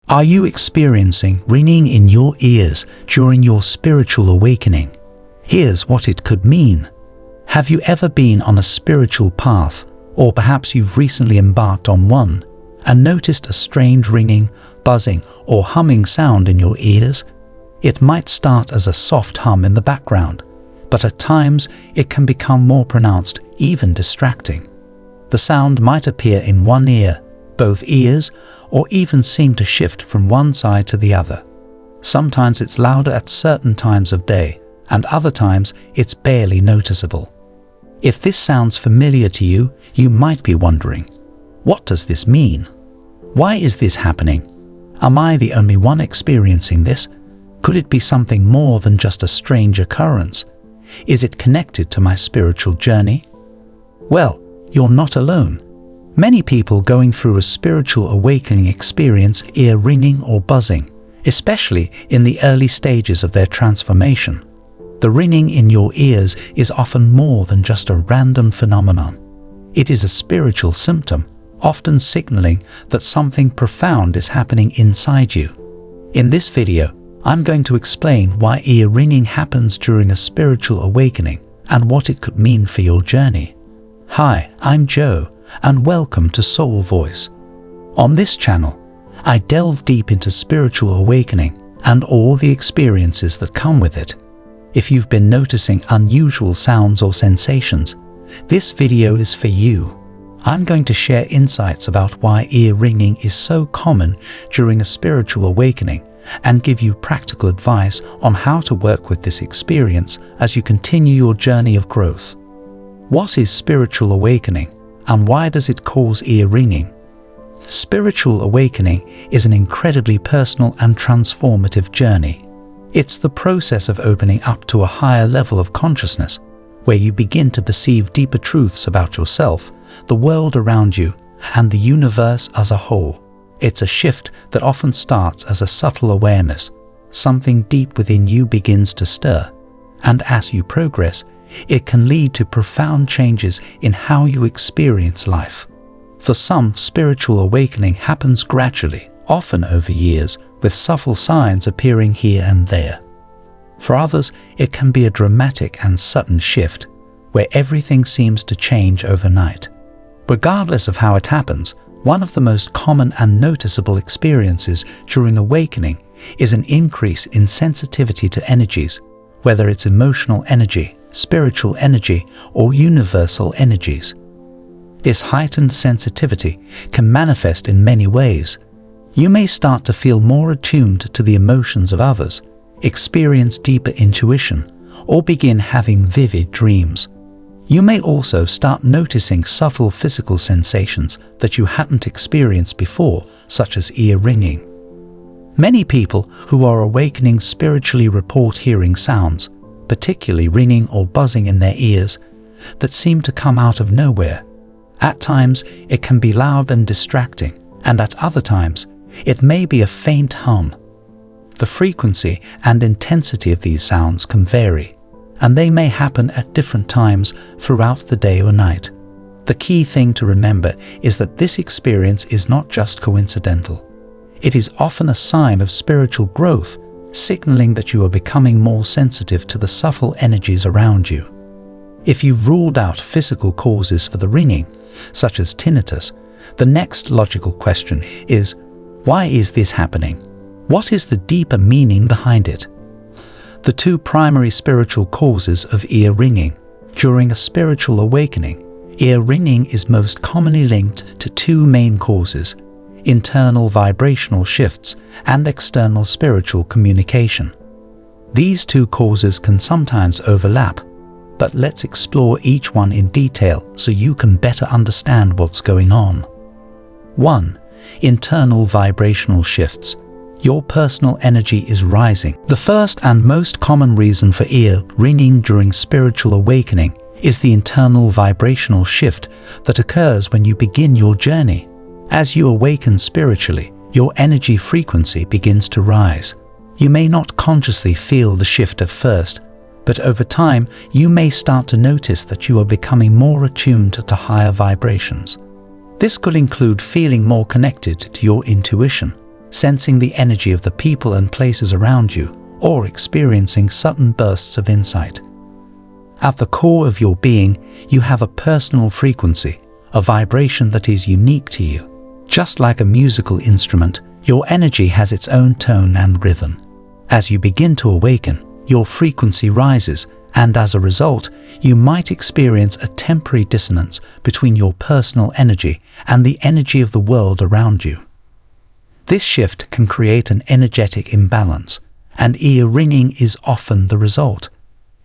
Are you experiencing ringing in your ears during your spiritual awakening? Here's what it could mean. Have you ever been on a spiritual path, or perhaps you've recently embarked on one, and noticed a strange ringing, buzzing, or humming sound in your ears? It might start as a soft hum in the background, but at times it can become more pronounced, even distracting. The sound might appear in one ear, both ears, or even seem to shift from one side to the other. Sometimes it's louder at certain times of day, and other times it's barely noticeable. If this sounds familiar to you, you might be wondering, what does this mean? Why is this happening? Am I the only one experiencing this? Could it be something more than just a strange occurrence? Is it connected to my spiritual journey? Well, you're not alone. Many people going through a spiritual awakening experience ear ringing or buzzing, especially in the early stages of their transformation. The ringing in your ears is often more than just a random phenomenon. It is a spiritual symptom, often signaling that something profound is happening inside you. In this video, I'm going to explain why ear ringing happens during a spiritual awakening and what it could mean for your journey. Hi, I'm Joe, and welcome to Soul Voice. On this channel, I delve deep into spiritual awakening and all the experiences that come with it. If you've been noticing unusual sounds or sensations, this video is for you. I'm going to share insights about why ear ringing is so common during a spiritual awakening and give you practical advice on how to work with this experience as you continue your journey of growth. What is spiritual awakening, and why does it cause ear ringing? Spiritual awakening is an incredibly personal and transformative journey. It's the process of opening up to a higher level of consciousness, where you begin to perceive deeper truths about yourself, the world around you, and the universe as a whole. It's a shift that often starts as a subtle awareness. Something deep within you begins to stir, and as you progress, it can lead to profound changes in how you experience life. For some, spiritual awakening happens gradually, often over years, with subtle signs appearing here and there. For others, it can be a dramatic and sudden shift, where everything seems to change overnight. Regardless of how it happens, one of the most common and noticeable experiences during awakening is an increase in sensitivity to energies, whether it's emotional energy, spiritual energy, or universal energies. This heightened sensitivity can manifest in many ways. You may start to feel more attuned to the emotions of others, experience deeper intuition, or begin having vivid dreams. You may also start noticing subtle physical sensations that you hadn't experienced before, such as ear ringing. Many people who are awakening spiritually report hearing sounds, particularly ringing or buzzing in their ears, that seem to come out of nowhere. At times, it can be loud and distracting, and at other times, it may be a faint hum. The frequency and intensity of these sounds can vary, and they may happen at different times throughout the day or night. The key thing to remember is that this experience is not just coincidental. It is often a sign of spiritual growth, signaling that you are becoming more sensitive to the subtle energies around you. If you've ruled out physical causes for the ringing, such as tinnitus, the next logical question is, why is this happening? What is the deeper meaning behind it? The two primary spiritual causes of ear ringing. During a spiritual awakening, ear ringing is most commonly linked to two main causes: internal vibrational shifts and external spiritual communication. These two causes can sometimes overlap, but let's explore each one in detail so you can better understand what's going on. 1. Internal vibrational shifts. Your personal energy is rising. The first and most common reason for ear ringing during spiritual awakening is the internal vibrational shift that occurs when you begin your journey. As you awaken spiritually, your energy frequency begins to rise. You may not consciously feel the shift at first, but over time, you may start to notice that you are becoming more attuned to higher vibrations. This could include feeling more connected to your intuition, sensing the energy of the people and places around you, or experiencing sudden bursts of insight. At the core of your being, you have a personal frequency, a vibration that is unique to you. Just like a musical instrument, your energy has its own tone and rhythm. As you begin to awaken, your frequency rises, and as a result, you might experience a temporary dissonance between your personal energy and the energy of the world around you. This shift can create an energetic imbalance, and ear ringing is often the result.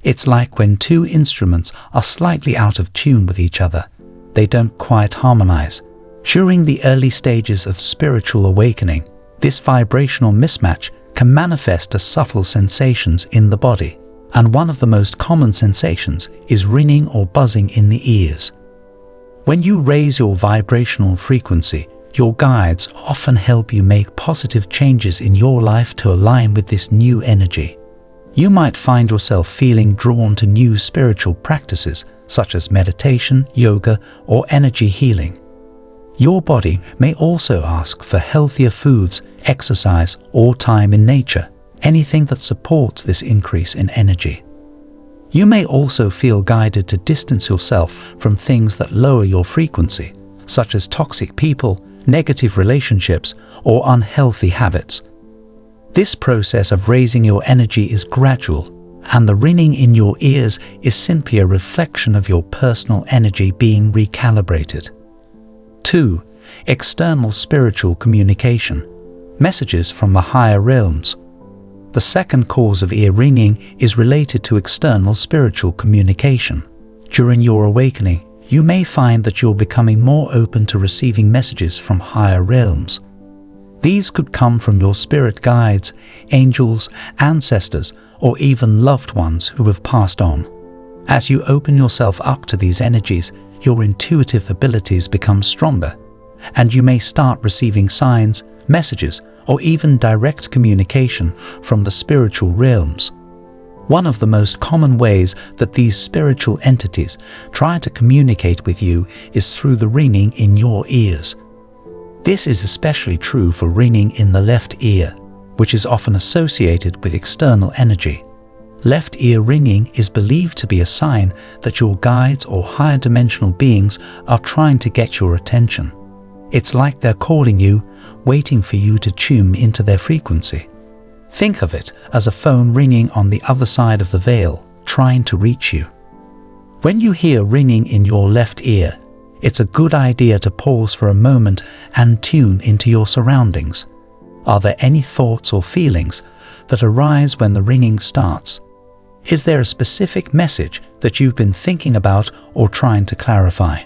It's like when two instruments are slightly out of tune with each other. They don't quite harmonize. During the early stages of spiritual awakening, this vibrational mismatch can manifest as subtle sensations in the body, and one of the most common sensations is ringing or buzzing in the ears. When you raise your vibrational frequency, your guides often help you make positive changes in your life to align with this new energy. You might find yourself feeling drawn to new spiritual practices such as meditation, yoga, or energy healing. Your body may also ask for healthier foods, exercise, or time in nature, anything that supports this increase in energy. You may also feel guided to distance yourself from things that lower your frequency, such as toxic people, negative relationships, or unhealthy habits. This process of raising your energy is gradual, and the ringing in your ears is simply a reflection of your personal energy being recalibrated. 2. External spiritual communication. Messages from the higher realms. The second cause of ear ringing is related to external spiritual communication. During your awakening, you may find that you're becoming more open to receiving messages from higher realms. These could come from your spirit guides, angels, ancestors, or even loved ones who have passed on. As you open yourself up to these energies, your intuitive abilities become stronger, and you may start receiving signs, messages, or even direct communication from the spiritual realms. One of the most common ways that these spiritual entities try to communicate with you is through the ringing in your ears. This is especially true for ringing in the left ear, which is often associated with external energy. Left ear ringing is believed to be a sign that your guides or higher dimensional beings are trying to get your attention. It's like they're calling you, waiting for you to tune into their frequency. Think of it as a phone ringing on the other side of the veil, trying to reach you. When you hear ringing in your left ear, it's a good idea to pause for a moment and tune into your surroundings. Are there any thoughts or feelings that arise when the ringing starts? Is there a specific message that you've been thinking about or trying to clarify?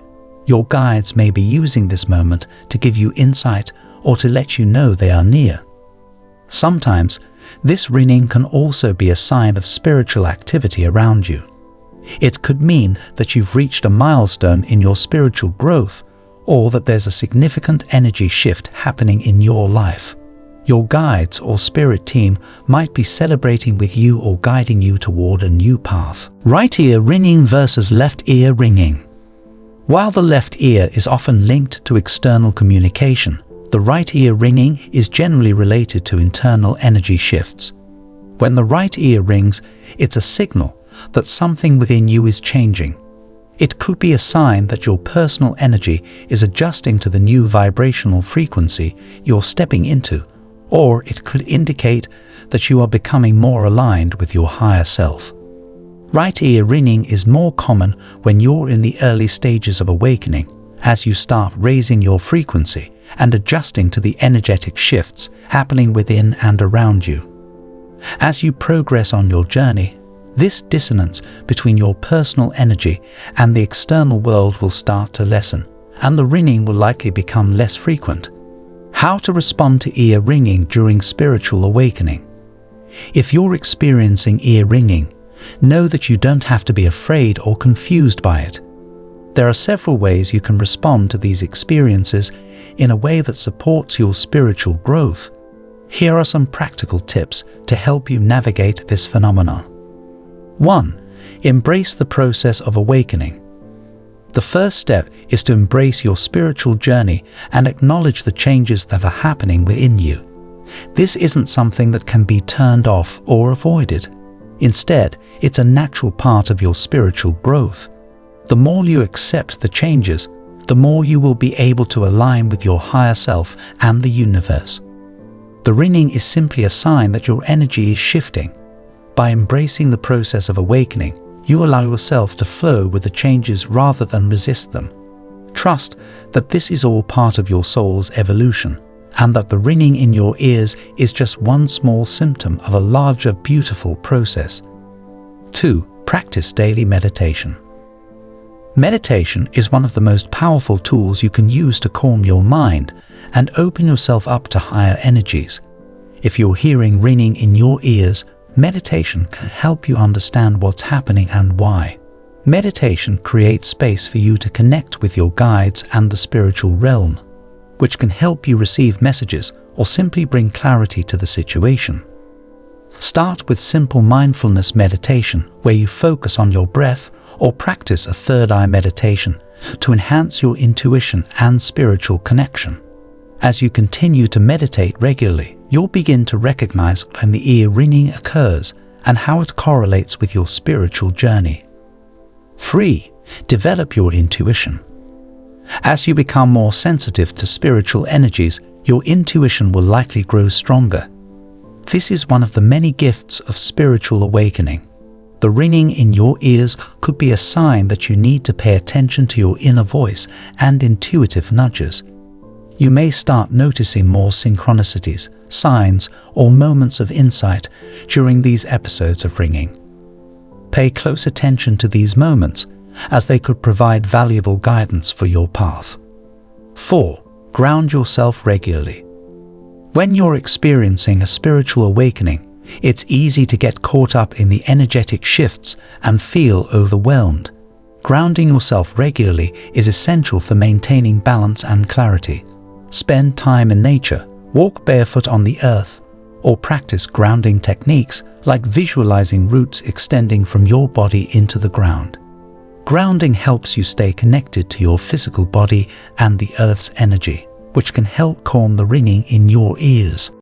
Your guides may be using this moment to give you insight or to let you know they are near. Sometimes, this ringing can also be a sign of spiritual activity around you. It could mean that you've reached a milestone in your spiritual growth, or that there's a significant energy shift happening in your life. Your guides or spirit team might be celebrating with you or guiding you toward a new path. Right ear ringing versus left ear ringing. While the left ear is often linked to external communication, the right ear ringing is generally related to internal energy shifts. When the right ear rings, it's a signal that something within you is changing. It could be a sign that your personal energy is adjusting to the new vibrational frequency you're stepping into, or it could indicate that you are becoming more aligned with your higher self. Right ear ringing is more common when you're in the early stages of awakening, as you start raising your frequency and adjusting to the energetic shifts happening within and around you. As you progress on your journey, this dissonance between your personal energy and the external world will start to lessen, and the ringing will likely become less frequent. How to respond to ear ringing during spiritual awakening. If you're experiencing ear ringing, know that you don't have to be afraid or confused by it. There are several ways you can respond to these experiences in a way that supports your spiritual growth. Here are some practical tips to help you navigate this phenomenon. 1. Embrace the process of awakening. The first step is to embrace your spiritual journey and acknowledge the changes that are happening within you. This isn't something that can be turned off or avoided. Instead, it's a natural part of your spiritual growth. The more you accept the changes, the more you will be able to align with your higher self and the universe. The ringing is simply a sign that your energy is shifting. By embracing the process of awakening, you allow yourself to flow with the changes rather than resist them. Trust that this is all part of your soul's evolution, and that the ringing in your ears is just one small symptom of a larger, beautiful process. 2. Practice daily meditation. Meditation is one of the most powerful tools you can use to calm your mind and open yourself up to higher energies. If you're hearing ringing in your ears, meditation can help you understand what's happening and why. Meditation creates space for you to connect with your guides and the spiritual realm, which can help you receive messages or simply bring clarity to the situation. Start with simple mindfulness meditation where you focus on your breath, or practice a third eye meditation to enhance your intuition and spiritual connection. As you continue to meditate regularly, you'll begin to recognize when the ear ringing occurs and how it correlates with your spiritual journey. 3. Develop your intuition. As you become more sensitive to spiritual energies, your intuition will likely grow stronger. This is one of the many gifts of spiritual awakening. The ringing in your ears could be a sign that you need to pay attention to your inner voice and intuitive nudges. You may start noticing more synchronicities, signs, or moments of insight during these episodes of ringing. Pay close attention to these moments, as they could provide valuable guidance for your path. 4. Ground yourself regularly. When you're experiencing a spiritual awakening, it's easy to get caught up in the energetic shifts and feel overwhelmed. Grounding yourself regularly is essential for maintaining balance and clarity. Spend time in nature, walk barefoot on the earth, or practice grounding techniques like visualizing roots extending from your body into the ground. Grounding helps you stay connected to your physical body and the earth's energy, which can help calm the ringing in your ears.